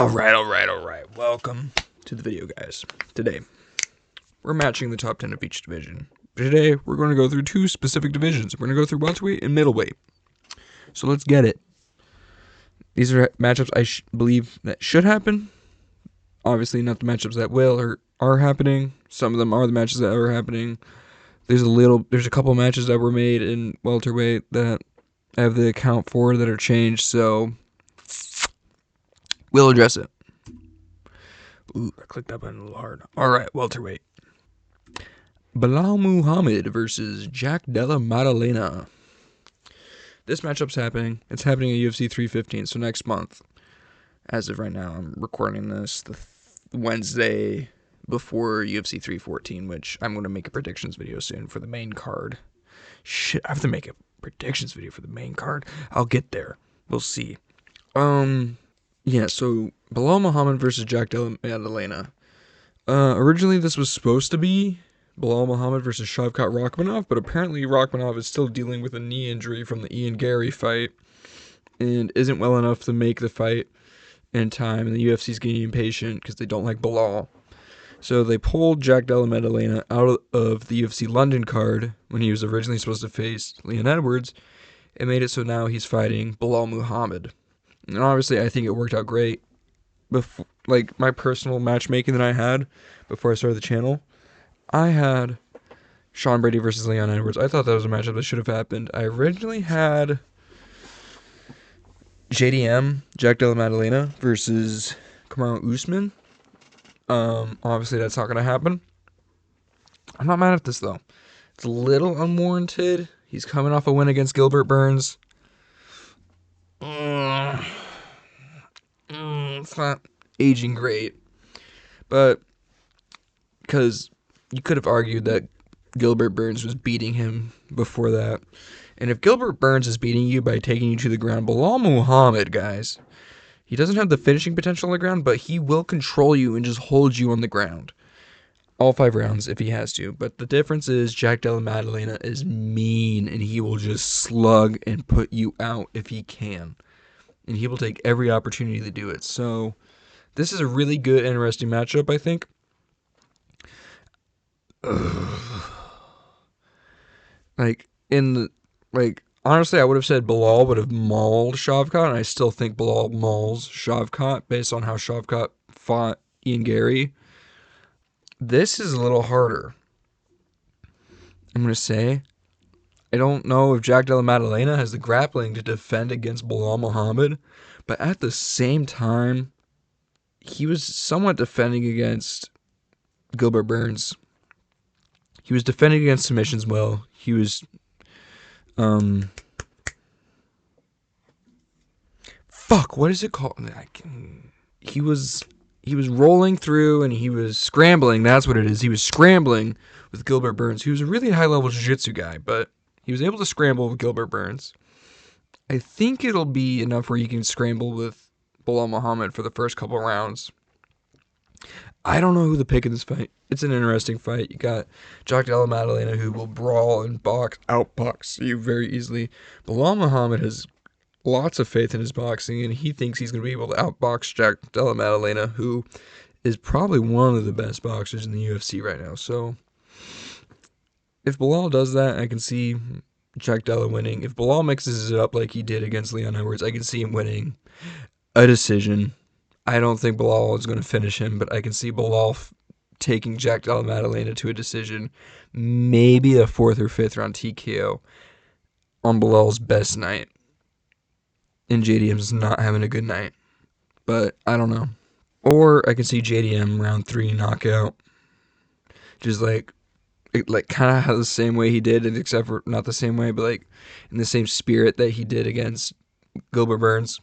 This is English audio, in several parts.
Alright. Welcome to the video, guys. Today, we're matching the top 10 of each division. Today, we're going to go through two specific divisions. We're going to go through welterweight and middleweight. So let's get it. These are matchups I believe that should happen. Obviously, not the matchups that will or are happening. Some of them are the matches that are happening. There's a couple matches that were made in welterweight that I have the account for that are changed, so we'll address it. Ooh, I clicked that button a little hard. Alright, welterweight. Belal Muhammad versus Jack Della Maddalena. This matchup's happening. It's happening at UFC 315, so next month. As of right now, I'm recording this the Wednesday before UFC 314, which I'm going to make a predictions video soon for the main card. Shit, I have to make a predictions video for the main card. I'll get there. We'll see. Yeah, so Belal Muhammad versus Jack Della Maddalena. Originally, this was supposed to be Belal Muhammad versus Shavkat Rakhmonov, but apparently Rakhmonov is still dealing with a knee injury from the Ian Gary fight and isn't well enough to make the fight in time, and the UFC's getting impatient because they don't like Belal. So they pulled Jack Della Maddalena out of the UFC London card when he was originally supposed to face Leon Edwards and made it so now he's fighting Belal Muhammad. And obviously, I think it worked out great. Before, like, my personal matchmaking that I had before I started the channel, I had Sean Brady versus Leon Edwards. I thought that was a matchup that should have happened. I originally had JDM, Jack Della Maddalena, versus Kamaru Usman. Obviously, that's not going to happen. I'm not mad at this, though. It's a little unwarranted. He's coming off a win against Gilbert Burns. It's not aging great, but because you could have argued that Gilbert Burns was beating him before that, and if Gilbert Burns is beating you by taking you to the ground, Belal Muhammad, guys, he doesn't have the finishing potential on the ground, but he will control you and just hold you on the ground all 5 rounds if he has to. But the difference is Jack Della Maddalena is mean, and he will just slug and put you out if he can. And he will take every opportunity to do it. So this is a really good, interesting matchup, I think. Honestly, I would have said Belal would have mauled Shavkat, and I still think Belal mauls Shavkat based on how Shavkat fought Ian Gary. This is a little harder. I'm going to say, I don't know if Jack Della Maddalena has the grappling to defend against Belal Muhammad, but at the same time, he was somewhat defending against Gilbert Burns. He was defending against submissions well. He was, what is it called? He was rolling through and he was scrambling. That's what it is. He was scrambling with Gilbert Burns. He was a really high-level jiu-jitsu guy, but he was able to scramble with Gilbert Burns. I think it'll be enough where you can scramble with Belal Muhammad for the first couple rounds. I don't know who to pick in this fight. It's an interesting fight. You got Jack Della Maddalena, who will brawl and outbox you very easily. Belal Muhammad has lots of faith in his boxing, and he thinks he's going to be able to outbox Jack Della Maddalena, who is probably one of the best boxers in the UFC right now. So if Belal does that, I can see Jack Della winning. If Belal mixes it up like he did against Leon Edwards, I can see him winning a decision. I don't think Belal is going to finish him, but I can see Belal taking Jack Della Maddalena to a decision, maybe a 4th or 5th round TKO on Belal's best night. And JDM's not having a good night, but I don't know. Or I can see JDM round 3 knockout, just like kind of the same way he did, except for not the same way, but like in the same spirit that he did against Gilbert Burns,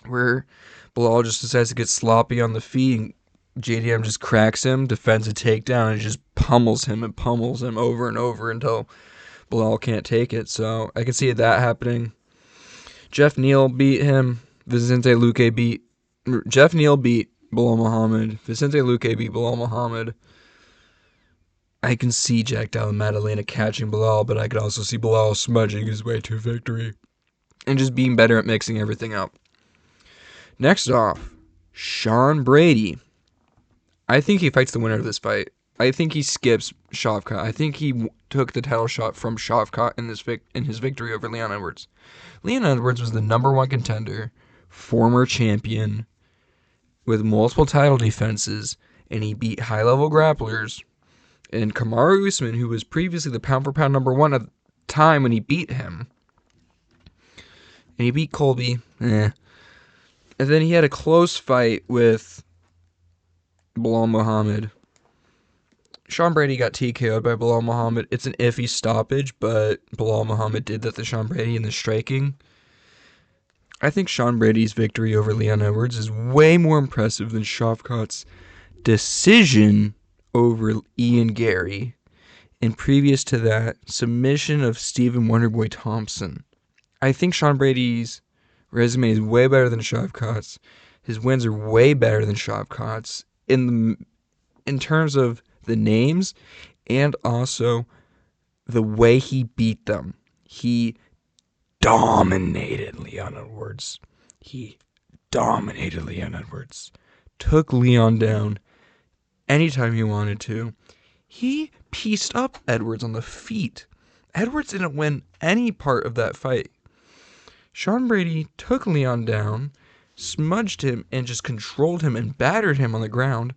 where Belal just decides to get sloppy on the feet, and JDM just cracks him, defends a takedown, and just pummels him over and over until Belal can't take it. So I can see that happening. Jeff Neal beat him. Jeff Neal beat Belal Muhammad. Vicente Luque beat Belal Muhammad. I can see Jack Della Maddalena catching Belal, but I could also see Belal smudging his way to victory and just being better at mixing everything up. Next off, Sean Brady. I think he fights the winner of this fight. I think he skips Shavkat. I think he took the title shot from Shavkat in his victory over Leon Edwards. Leon Edwards was the number one contender, former champion, with multiple title defenses, and he beat high-level grapplers. And Kamaru Usman, who was previously the pound-for-pound number one at the time when he beat him, and he beat Colby, And then he had a close fight with Bilal Muhammad. Sean Brady got TKO'd by Bilal Muhammad. It's an iffy stoppage, but Bilal Muhammad did that to Sean Brady in the striking. I think Sean Brady's victory over Leon Edwards is way more impressive than Shavkat's decision over Ian Gary, and previous to that, submission of Stephen Wonderboy Thompson. I think Sean Brady's resume is way better than Shavkat's. His wins are way better than Shavkat's in terms of the names and also the way he beat them. He dominated Leon Edwards. Took Leon down anytime he wanted to. He pieced up Edwards on the feet. Edwards didn't win any part of that fight. Sean Brady took Leon down, smudged him, and just controlled him and battered him on the ground.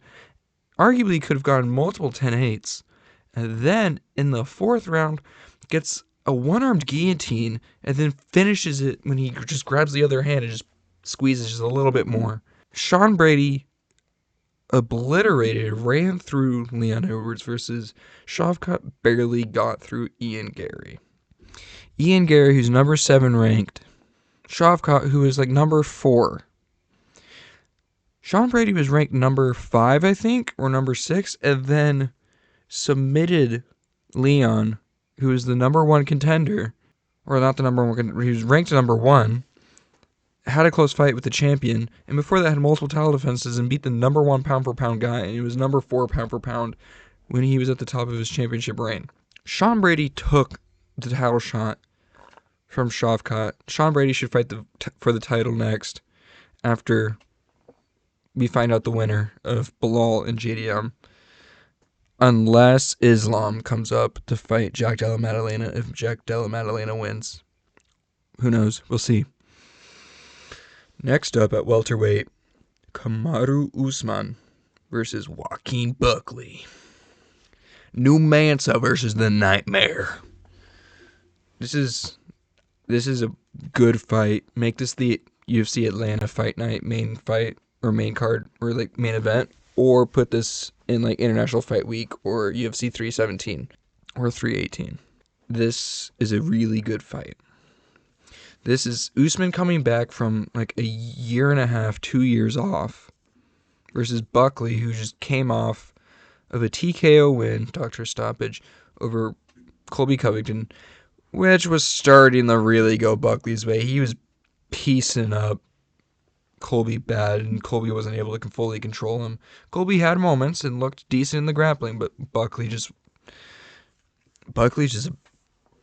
Arguably could have gotten multiple 10-8s. And then, in the fourth round, gets a one-armed guillotine and then finishes it when he just grabs the other hand and just squeezes just a little bit more. Sean Brady ran through Leon Edwards versus Shavkat barely got through Ian Gary. Ian Gary, who's number 7 ranked. Shavkat, who is like number 4. Sean Brady was ranked number 5, I think, or number 6, and then submitted Leon, who was the number 1 contender, or not the number 1 contender, he was ranked number 1, had a close fight with the champion, and before that had multiple title defenses and beat the number 1 pound-for-pound guy, and he was number 4 pound-for-pound when he was at the top of his championship reign. Sean Brady took the title shot from Shavkat. Sean Brady should fight for the title next after we find out the winner of Bilal and JDM. Unless Islam comes up to fight Jack Della Maddalena. If Jack Della Maddalena wins, who knows? We'll see. Next up at welterweight, Kamaru Usman versus Joaquin Buckley. New Mansa versus the Nightmare. This is a good fight. Make this the UFC Atlanta Fight Night main fight or main card or like main event, or put this in like International Fight Week or UFC 317 or 318. This is a really good fight. This is Usman coming back from like a year and a half, 2 years off, versus Buckley, who just came off of a TKO win, doctor stoppage, over Colby Covington, which was starting to really go Buckley's way. He was piecing up Colby bad, and Colby wasn't able to fully control him. Colby had moments and looked decent in the grappling, but Buckley's just a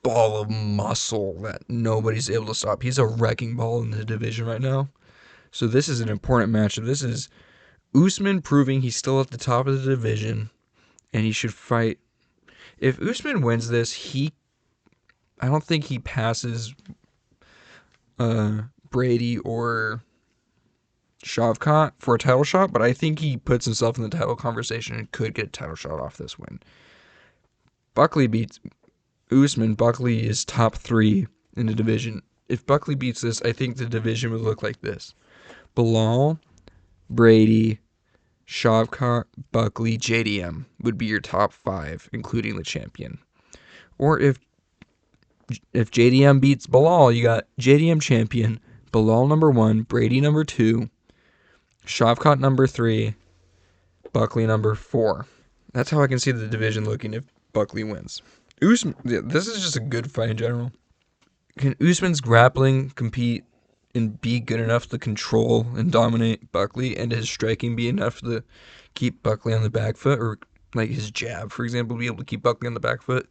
ball of muscle that nobody's able to stop. He's a wrecking ball in the division right now. So this is an important matchup. This is Usman proving he's still at the top of the division, and he should fight. If Usman wins this, I don't think he passes Brady or Shavkat for a title shot, but I think he puts himself in the title conversation and could get a title shot off this win. Buckley beats Usman. Buckley is top 3 in the division. If Buckley beats this, I think the division would look like this: Bilal, Brady, Shavkat, Buckley, JDM would be your top 5, including the champion. Or if JDM beats Bilal, you got JDM champion, Bilal number 1, Brady number 2, Shavkat number 3, Buckley number 4. That's how I can see the division looking if Buckley wins. This is just a good fight in general. Can Usman's grappling compete and be good enough to control and dominate Buckley, and his striking be enough to keep Buckley on the back foot, or like his jab, for example, be able to keep Buckley on the back foot?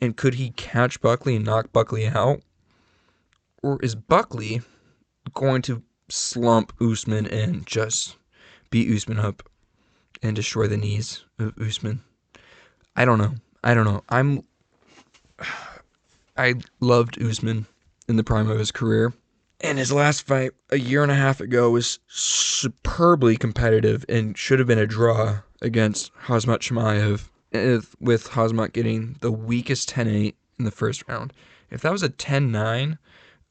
And could he catch Buckley and knock Buckley out? Or is Buckley going to slump Usman and just beat Usman up and destroy the knees of Usman. I don't know. I loved Usman in the prime of his career. And his last fight a year and a half ago was superbly competitive and should have been a draw against Khamzat Chimaev, with Khamzat getting the weakest 10-8 in the first round. If that was a 10-9,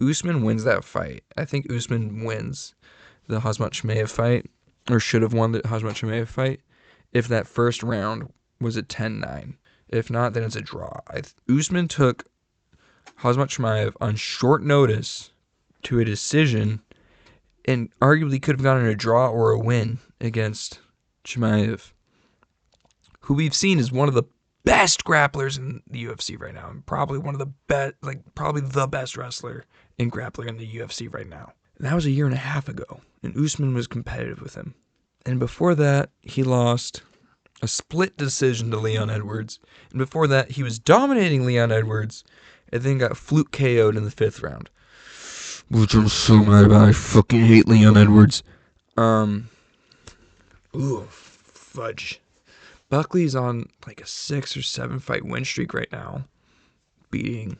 Usman wins that fight. I think Usman wins the Khamzat Chimaev fight, or should have won the Khamzat Chimaev fight, if that first round was a 10-9. If not, then it's a draw. Usman took Khamzat Chimaev on short notice to a decision and arguably could have gotten a draw or a win against Chimaev, who we've seen is one of the best grapplers in the UFC right now, and probably one of the best, probably the best wrestler and grappler in the UFC right now. And that was a year and a half ago, and Usman was competitive with him. And before that, he lost a split decision to Leon Edwards, and before that, he was dominating Leon Edwards, and then got fluke KO'd in the 5th round. Which I'm so mad about. I fucking hate Leon Edwards. Fudge. Buckley's on like a 6 or 7 fight win streak right now, beating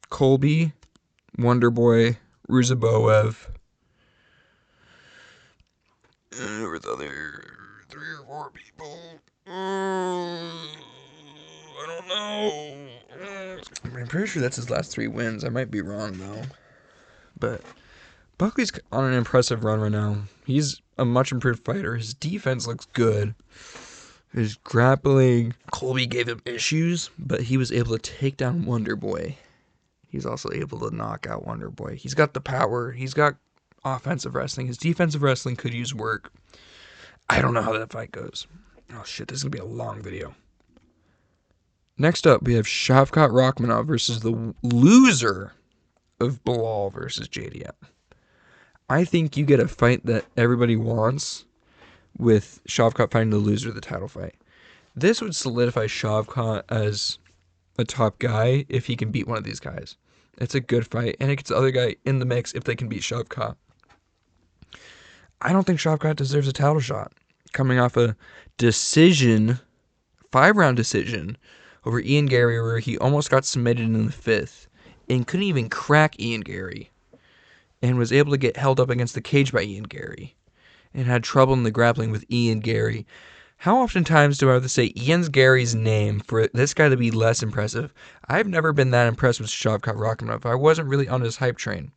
Colby, Wonderboy, Ruzaboev, and with other 3 or 4 people. I don't know. I'm pretty sure that's his last 3 wins. I might be wrong though. But Buckley's on an impressive run right now. He's a much improved fighter. His defense looks good. His grappling, Colby gave him issues, but he was able to take down Wonderboy. He's also able to knock out Wonderboy. He's got the power. He's got offensive wrestling. His defensive wrestling could use work. I don't know how that fight goes. Oh shit, this is going to be a long video. Next up, we have Shavkat Rakhmonov versus the loser of Bilal versus JDM. I think you get a fight that everybody wants with Shavkat fighting the loser of the title fight. This would solidify Shavkat as a top guy if he can beat one of these guys. It's a good fight, and it gets the other guy in the mix if they can beat Shavkat. I don't think Shavkat deserves a title shot. Coming off a decision, 5-round decision, over Ian Gary, where he almost got submitted in the 5th, and couldn't even crack Ian Gary, and was able to get held up against the cage by Ian Gary, and had trouble in the grappling with Ian Gary. How oftentimes do I have to say Ian Gary's name for this guy to be less impressive? I've never been that impressed with Shavkat Rakhmonov. I wasn't really on his hype train.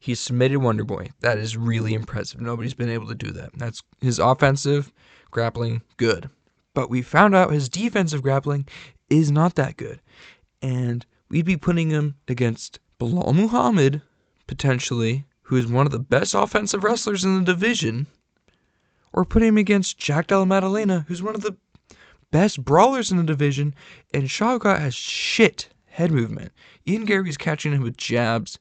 He submitted Wonderboy. That is really impressive. Nobody's been able to do that. That's his offensive grappling, good. But we found out his defensive grappling is not that good. And we'd be putting him against Bilal Muhammad, potentially, who is one of the best offensive wrestlers in the division, or putting him against Jack Della Maddalena, who's one of the best brawlers in the division, and Shavkat has shit head movement. Ian Gary's catching him with jabs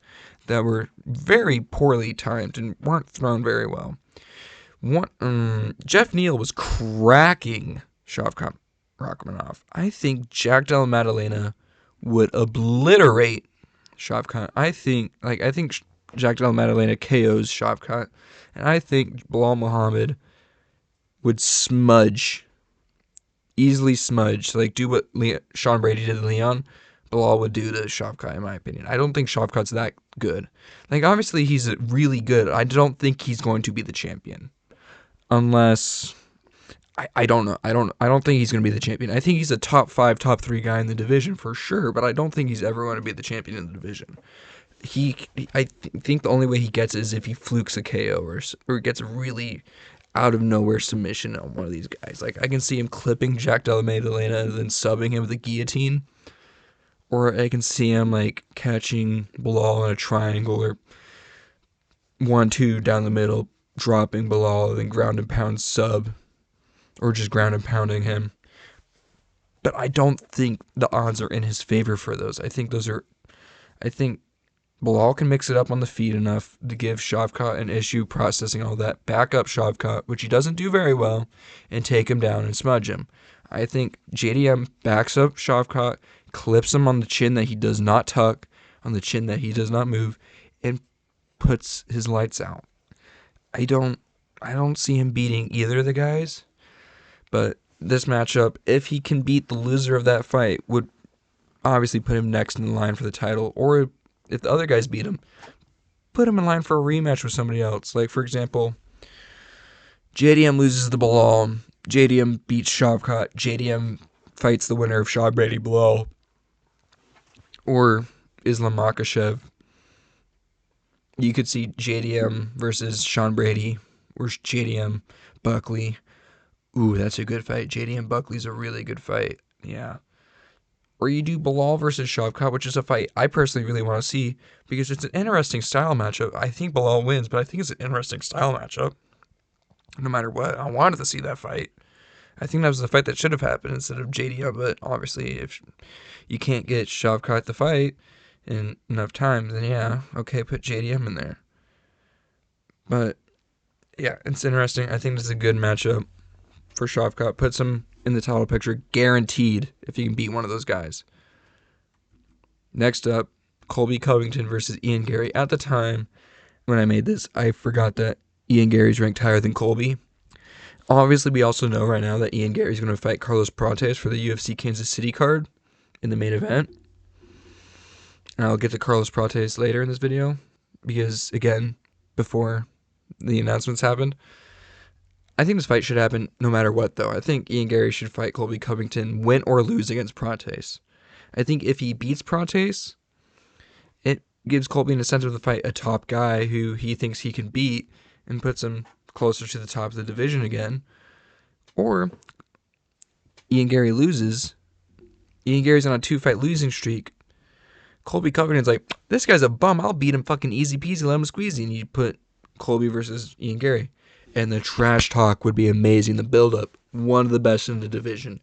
that were very poorly timed and weren't thrown very well. Jeff Neal was cracking Shavkat Rakhmonov. I think Jack Della Maddalena would obliterate Shavkat. I think Jack Della Maddalena KOs Shavkat, and I think Bilal Muhammad would easily smudge, do what Sean Brady did to Leon. Bilal would do to Shavkat, in my opinion. I don't think Shavkat's that good. Obviously he's really good. I don't think he's going to be the champion, unless I don't know. I don't think he's going to be the champion. I think he's a top 5, top 3 guy in the division for sure, but I don't think he's ever going to be the champion in the division. I think the only way he gets it is if he flukes a KO or gets really out of nowhere submission on one of these guys. I can see him clipping Jack Della Maddalena and then subbing him with a guillotine. Or I can see him catching Bilal in a triangle or 1-2 down the middle, dropping Bilal, then ground and pound sub. Or just ground and pounding him. But I don't think the odds are in his favor for those. I think Bilal can mix it up on the feet enough to give Shavkat an issue processing all that, back up Shavkat, which he doesn't do very well, and take him down and smudge him. I think JDM backs up Shavkat, clips him on the chin that he does not tuck, on the chin that he does not move, and puts his lights out. I don't I don't see him beating either of the guys. But this matchup, if he can beat the loser of that fight, would obviously put him next in the line for the title. Or if the other guys beat him, put him in line for a rematch with somebody else. Like, for example, JDM loses the Bilal. JDM beats Shavkat. JDM fights the winner of Shaw Brady Bilal. Or Islam Makhachev. You could see JDM versus Sean Brady. Or JDM Buckley. Ooh, that's a good fight. JDM Buckley's a really good fight. Yeah. Or you do Bilal versus Shavkat, which is a fight I personally really want to see because it's an interesting style matchup. I think Bilal wins, but I think it's an interesting style matchup. No matter what, I wanted to see that fight. I think that was the fight that should have happened instead of JDM, but obviously if you can't get Shavkat to fight in enough time, then yeah, okay, put JDM in there. But yeah, it's interesting. I think this is a good matchup for Shavkat. Puts him in the title picture, guaranteed, if he can beat one of those guys. Next up, Colby Covington versus Ian Gary. At the time when I made this, I forgot that Ian Gary's ranked higher than Colby. Obviously, we also know right now that Ian Gary's going to fight Carlos Prates for the UFC Kansas City card in the main event. And I'll get to Carlos Prates later in this video because, again, before the announcements happened, I think this fight should happen no matter what, though. I think Ian Gary should fight Colby Covington, win or lose against Prates. I think if he beats Prates, it gives Colby an incentive to fight a top guy who he thinks he can beat and puts him closer to the top of the division again. Or Ian Gary loses. Ian Gary's on a 2-fight losing streak. Colby Covington's like, this guy's a bum. I'll beat him fucking easy peasy, lemon squeezy. And you put Colby versus Ian Gary. And the trash talk would be amazing. The build-up, one of the best in the division.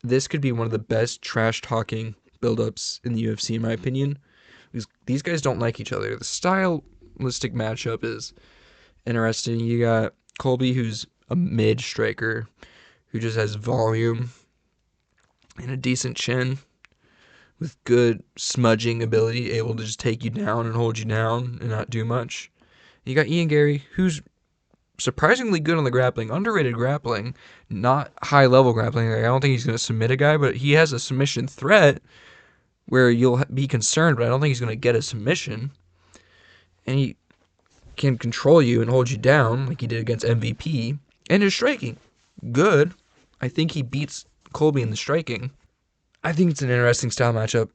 This could be one of the best trash talking build-ups in the UFC, in my opinion. Because these guys don't like each other. The stylistic matchup is interesting. You got Colby, who's a mid striker, who just has volume and a decent chin with good smudging ability, able to just take you down and hold you down and not do much. You got Ian Gary, who's surprisingly good on the grappling, underrated grappling, not high-level grappling. I don't think he's going to submit a guy, but he has a submission threat where you'll be concerned, but I don't think he's going to get a submission. And he can control you and hold you down like he did against MVP. And his striking, good. I think he beats Colby in the striking. I think it's an interesting style matchup.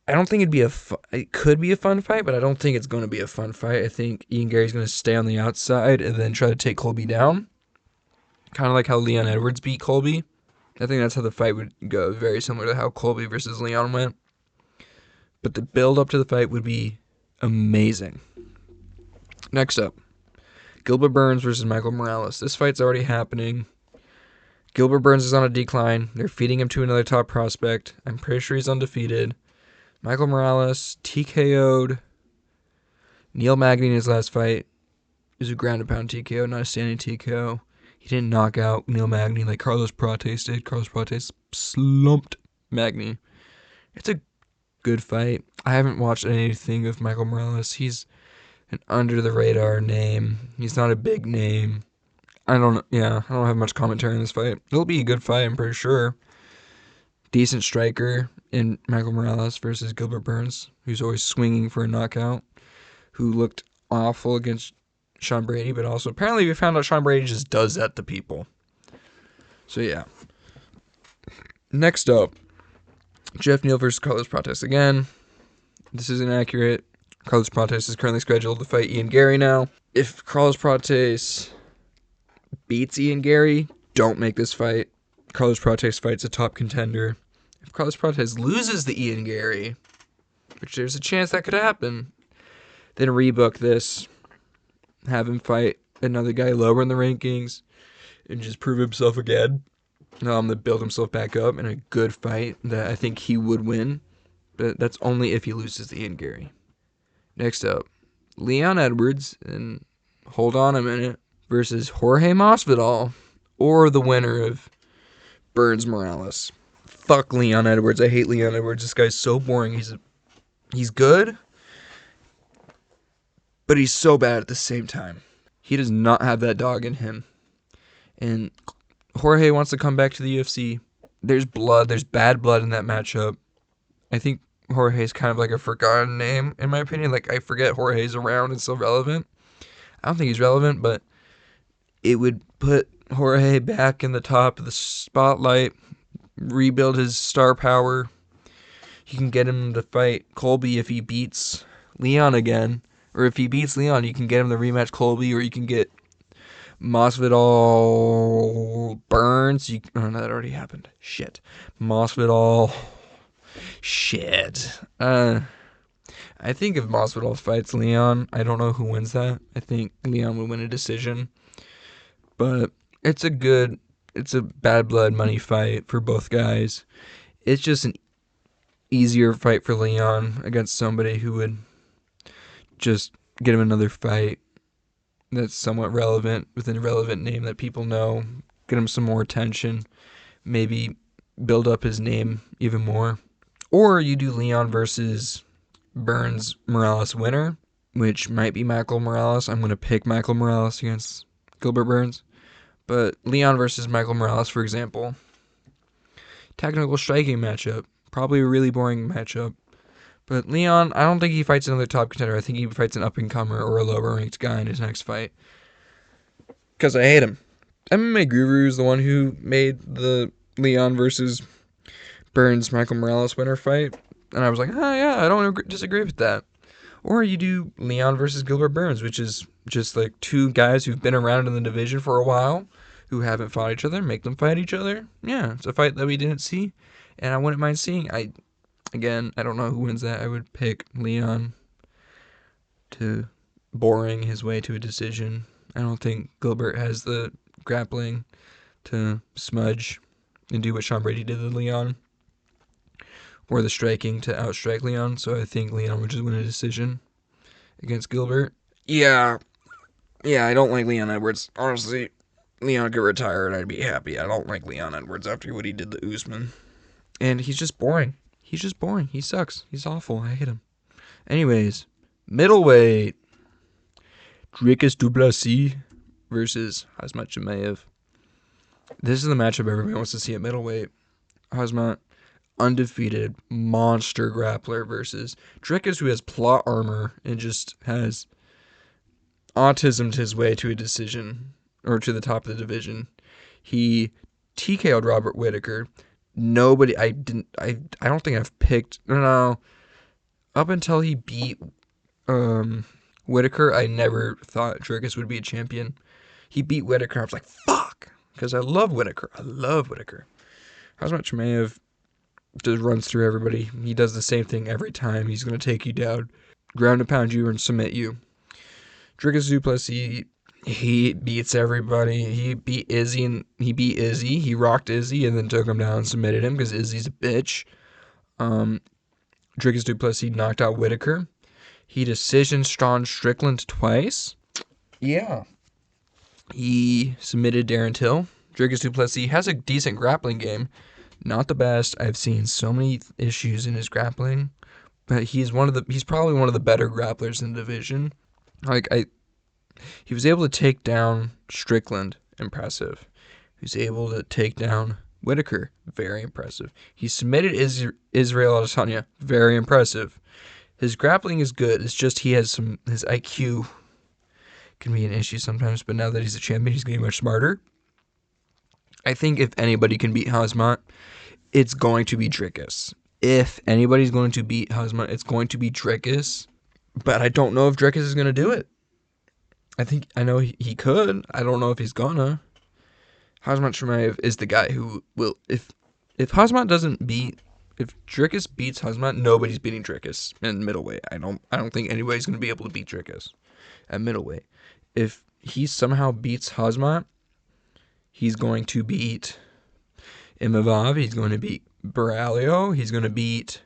I don't think it could be a fun fight, but I don't think it's going to be a fun fight. I think Ian Gary's going to stay on the outside and then try to take Colby down. Kind of like how Leon Edwards beat Colby. I think that's how the fight would go, very similar to how Colby versus Leon went. But the build up to the fight would be amazing. Next up, Gilbert Burns versus Michael Morales. This fight's already happening. Gilbert Burns is on a decline. They're feeding him to another top prospect. I'm pretty sure he's undefeated. Michael Morales TKO'd Neil Magny in his last fight. It was a ground and pound TKO, not a standing TKO. He didn't knock out Neil Magny like Carlos Prates did. Carlos Prates slumped Magny. It's a good fight. I haven't watched anything of Michael Morales. He's an under-the-radar name. He's not a big name. I don't have much commentary on this fight. It'll be a good fight, I'm pretty sure. Decent striker in Michael Morales versus Gilbert Burns, who's always swinging for a knockout, who looked awful against Sean Brady, but also apparently we found out Sean Brady just does that to people. So yeah. Next up, Jeff Neal versus Carlos Prates. Again, this is inaccurate. Carlos Prates is currently scheduled to fight Ian Gary now. If Carlos Prates beats Ian Gary, don't make this fight. Carlos Prates fights a top contender. If Carlos Prates loses the Ian Gary, which there's a chance that could happen, then rebook this. Have him fight another guy lower in the rankings and just prove himself again. To build himself back up in a good fight that I think he would win. But that's only if he loses the Ian Gary. Next up, Leon Edwards, and hold on a minute, versus Jorge Masvidal, or the winner of Burns Morales. Fuck Leon Edwards. I hate Leon Edwards. This guy's so boring. He's good, but he's so bad at the same time. He does not have that dog in him. And Jorge wants to come back to the UFC. There's blood. There's bad blood in that matchup. I think Jorge's kind of like a forgotten name, in my opinion. Like, I forget Jorge's around and still relevant. I don't think he's relevant, but it would put Jorge back in the top of the spotlight, rebuild his star power. You can get him to fight Colby if he beats Leon again. Or if he beats Leon, you can get him to rematch Colby, or you can get Masvidal Burns. Oh, no, that already happened. Shit. Masvidal. Shit. I think if Masvidal fights Leon, I don't know who wins that. I think Leon will win a decision. But it's a bad blood money fight for both guys. It's just an easier fight for Leon against somebody who would just get him another fight that's somewhat relevant with a relevant name that people know, get him some more attention, maybe build up his name even more. Or you do Leon versus Burns Morales winner, which might be Michael Morales. I'm going to pick Michael Morales against Gilbert Burns. But Leon versus Michael Morales, for example, technical striking matchup. Probably a really boring matchup. But Leon, I don't think he fights another top contender. I think he fights an up-and-comer or a lower-ranked guy in his next fight. Because I hate him. MMA Guru is the one who made the Leon versus Burns Michael Morales winner fight. And I was like, oh yeah, I don't disagree with that. Or you do Leon versus Gilbert Burns, which is just like two guys who've been around in the division for a while, who haven't fought each other, make them fight each other. Yeah, it's a fight that we didn't see, and I wouldn't mind seeing. Again, I don't know who wins that. I would pick Leon to boring his way to a decision. I don't think Gilbert has the grappling to smudge and do what Sean Brady did to Leon, or the striking to outstrike Leon. So I think Leon would just win a decision against Gilbert. Yeah, I don't like Leon Edwards. Honestly, Leon could retire and I'd be happy. I don't like Leon Edwards after what he did to Usman. And he's just boring. He sucks. He's awful. I hate him. Anyways, middleweight. Dricus du Plessis versus Khamzat Chimaev. This is the matchup everybody wants to see at middleweight. Khamzat, undefeated monster grappler, versus Dricus, who has plot armor and just has autismed his way to a decision, or to the top of the division. He TKO'd Robert Whittaker. I don't think I've picked, no, up until he beat Whittaker, I never thought Dricus would be a champion. He beat Whittaker, I was like, fuck, because I love Whittaker. Khamzat Chimaev just runs through everybody. He does the same thing every time. He's going to take you down, ground and pound you, and submit you. Dricus du Plessis, he beats everybody. He beat Izzy. He rocked Izzy and then took him down and submitted him because Izzy's a bitch. Dricus du Plessis knocked out Whittaker. He decisioned Sean Strickland twice. Yeah. He submitted Darren Till. Dricus du Plessis has a decent grappling game. Not the best. I've seen so many issues in his grappling, but he's probably one of the better grapplers in the division. He was able to take down Strickland, impressive. He was able to take down Whittaker, very impressive. He submitted Israel Adesanya, very impressive. His grappling is good. It's just his IQ can be an issue sometimes, but now that he's a champion, he's getting much smarter. I think if anybody can beat Khamzat, it's going to be Dricus. If anybody's going to beat Khamzat, it's going to be Dricus. But I don't know if Dricus is going to do it. I know he could. I don't know if he's gonna. Khamzat Chimaev is the guy who will. If Dricus beats Khamzat, nobody's beating Dricus in middleweight. I don't think anybody's gonna be able to beat Dricus at middleweight. If he somehow beats Khamzat, he's going to beat Imavov. He's going to beat Baralio. He's going to beat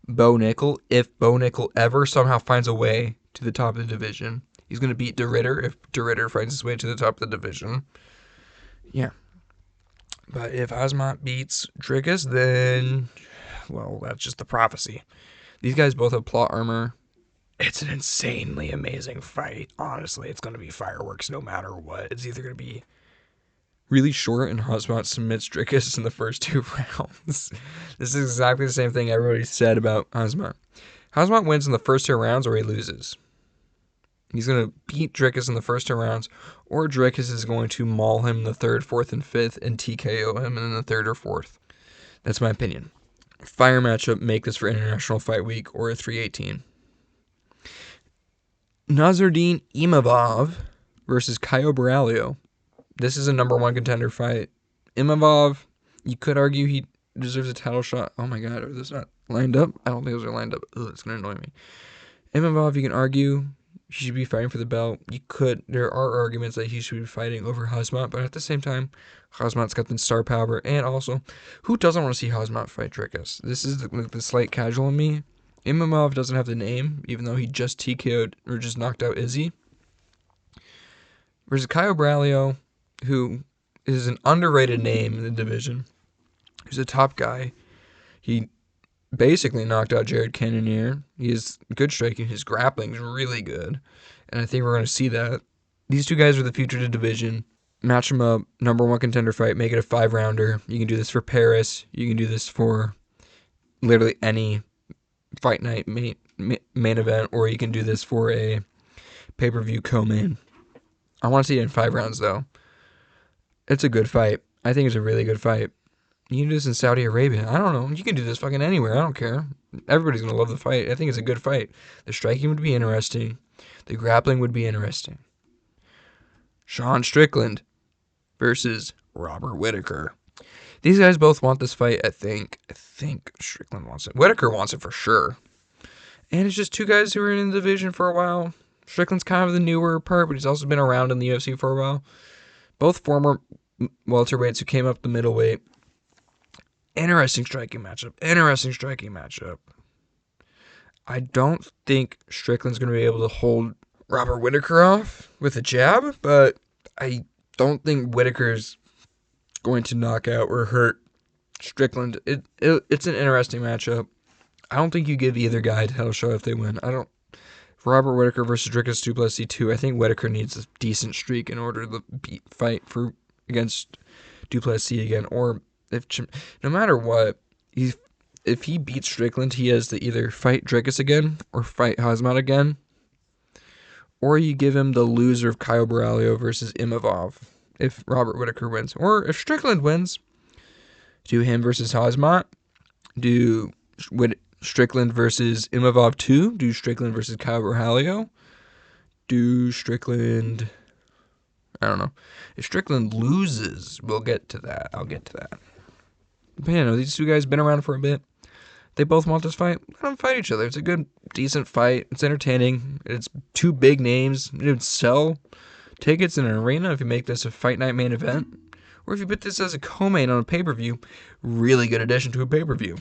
Bo Nickel. If Bo Nickel ever somehow finds a way to the top of the division, he's going to beat De Ridder if De Ridder finds his way to the top of the division. Yeah. But if Khamzat beats Dricus, then, well, that's just the prophecy. These guys both have plot armor. It's an insanely amazing fight. Honestly, it's going to be fireworks no matter what. It's either going to be really short and Hotspot submits Drickus in the first 2 rounds. This is exactly the same thing everybody said about Hotspot. Hotspot wins in the first 2 rounds or he loses. He's going to beat Drickus in the first 2 rounds, or Drickus is going to maul him in the third, fourth, and fifth and TKO him in the third or fourth. That's my opinion. Fire matchup, make this for International Fight Week or a 318. Nasruddin Imavov versus Caio Borralho. This is a number 1 contender fight. Imavov, you could argue he deserves a title shot. Oh my god, are those not lined up? I don't think those are lined up. Ugh, it's going to annoy me. Imavov, you can argue he should be fighting for the belt. There are arguments that he should be fighting over Hosmat, but at the same time, Hosmat's got the star power, and also, who doesn't want to see Hosmat fight Drickus? This is the slight casual in me. Imavov doesn't have the name, even though he just TKO'd, or just knocked out Izzy. Versus Caio Borralho, who is an underrated name in the division. He's a top guy. He basically knocked out Jared Cannonier. He has good striking. His grappling is really good. And I think we're going to see that. These two guys are the future of the division. Match them up. Number 1 contender fight. Make it a 5-rounder. You can do this for Paris. You can do this for literally any fight night main event. Or you can do this for a pay-per-view co-main. I want to see it in 5 rounds, though. It's a good fight. I think it's a really good fight. You can do this in Saudi Arabia. I don't know. You can do this fucking anywhere. I don't care. Everybody's going to love the fight. I think it's a good fight. The striking would be interesting. The grappling would be interesting. Sean Strickland versus Robert Whittaker. These guys both want this fight, I think. I think Strickland wants it. Whittaker wants it for sure. And it's just two guys who are in the division for a while. Strickland's kind of the newer part, but he's also been around in the UFC for a while. Both former welterweights who came up the middleweight. Interesting striking matchup. I don't think Strickland's going to be able to hold Robert Whittaker off with a jab, but I don't think Whittaker's going to knock out or hurt Strickland. It's an interesting matchup. I don't think you give either guy a title shot if they win. Robert Whittaker versus Drickus Duplessis 2. I think Whittaker needs a decent streak in order to fight against Duplessis again, or no matter what, if he beats Strickland, he has to either fight Drickus again or fight Hosmat again, or you give him the loser of Caio Borralho versus Imavov if Robert Whittaker wins, or if Strickland wins, do him versus Hosmat, do Strickland versus Imavov 2, do Strickland versus Caio Borralho, do Strickland, I don't know. If Strickland loses, we'll get to that. I'll get to that. But yeah, no, these two guys have been around for a bit. They both want this fight. Let them fight each other. It's a good, decent fight. It's entertaining. It's two big names. It would sell tickets in an arena if you make this a fight night main event. Or if you put this as a co-main on a pay-per-view. Really good addition to a pay-per-view.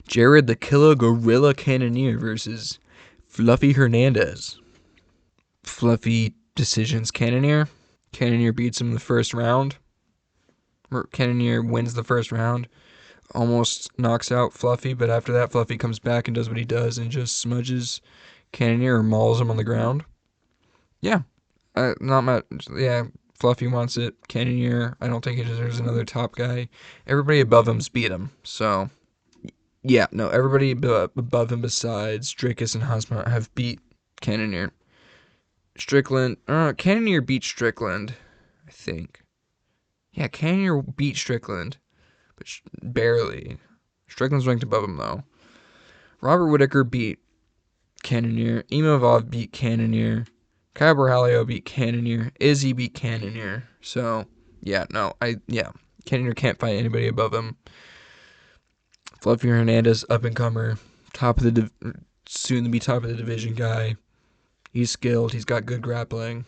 Jared the Killer Gorilla Cannonier versus Fluffy Hernandez. Fluffy decisions Cannonier. Cannonier beats him in the first round. Cannonier wins the first round, almost knocks out Fluffy, but after that, Fluffy comes back and does what he does and just smudges Cannonier or mauls him on the ground. Yeah, not much. Yeah, Fluffy wants it. Cannonier, I don't think he deserves another top guy. Everybody above him's beat him, so yeah, no, everybody above him besides Drickus and Hosmat have beat Cannonier. Cannonier beat Strickland, I think. Yeah, Cannonier beat Strickland, but barely. Strickland's ranked above him, though. Robert Whittaker beat Cannonier. Imavov beat Cannonier. Caio Borralho beat Cannonier. Izzy beat Cannonier. So, yeah, Cannonier can't fight anybody above him. Fluffy Hernandez, up-and-comer, soon-to-be top of the division guy. He's skilled. He's got good grappling.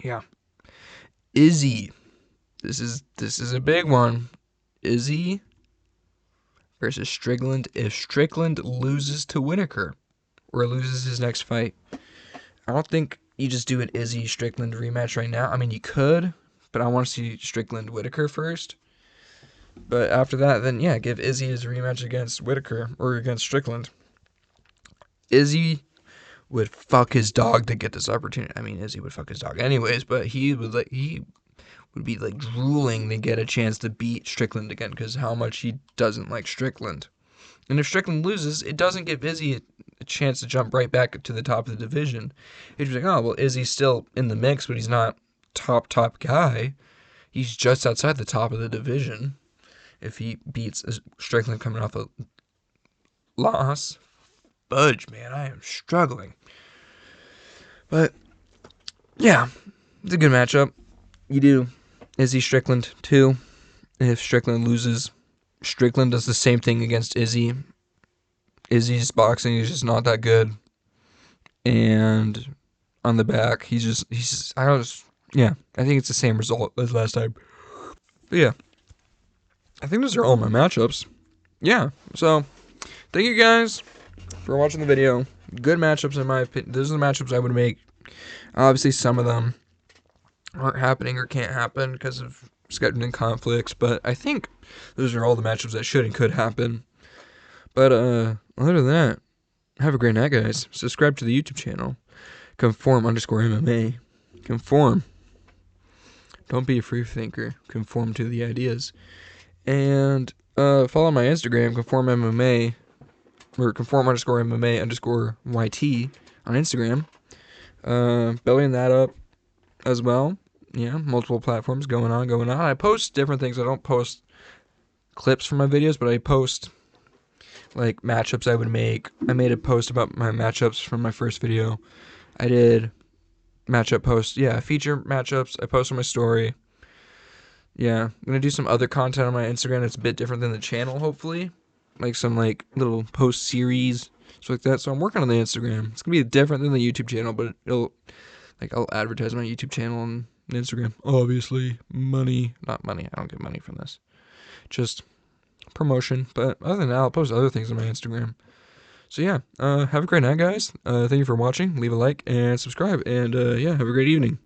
Yeah. Izzy. This is a big one. Izzy versus Strickland. If Strickland loses to Whittaker or loses his next fight, I don't think you just do an Izzy Strickland rematch right now. I mean, you could, but I want to see Strickland Whittaker first. But after that, then yeah, give Izzy his rematch against Whittaker or against Strickland. Izzy would fuck his dog to get this opportunity. I mean, Izzy would fuck his dog anyways, but he would be like drooling to get a chance to beat Strickland again because how much he doesn't like Strickland. And if Strickland loses, it doesn't give Izzy a chance to jump right back to the top of the division. He's like, oh, well, Izzy's still in the mix, but he's not top guy. He's just outside the top of the division. If he beats Strickland coming off a loss, fudge, man, I am struggling. But, yeah, it's a good matchup. You do Izzy Strickland, too. If Strickland loses, Strickland does the same thing against Izzy. Izzy's boxing is just not that good. And on the back, I think it's the same result as last time. But yeah, I think those are all my matchups. Yeah, so thank you guys for watching the video. Good matchups in my opinion. Those are the matchups I would make. Obviously, some of them aren't happening or can't happen because of scheduling conflicts, but I think those are all the matchups that should and could happen. But other than that, have a great night, guys. Subscribe to the YouTube channel, Conform_MMA. Conform. Don't be a free thinker. Conform to the ideas. And follow my Instagram, ConformMMA, or Conform_MMA_YT on Instagram. Bellying that up as well. Yeah, multiple platforms going on. I post different things. I don't post clips from my videos, but I post like matchups I would make. I made a post about my matchups from my first video. I did matchup posts. Yeah, feature matchups. I post on my story. Yeah, I'm going to do some other content on my Instagram that's a bit different than the channel, hopefully. Like some like little post series, stuff like that. So I'm working on the Instagram. It's going to be different than the YouTube channel, but I'll advertise my YouTube channel on Instagram. Obviously, not money. I don't get money from this. Just promotion. But other than that, I'll post other things on my Instagram. So yeah, have a great night, guys. Thank you for watching. Leave a like and subscribe. And yeah, have a great evening.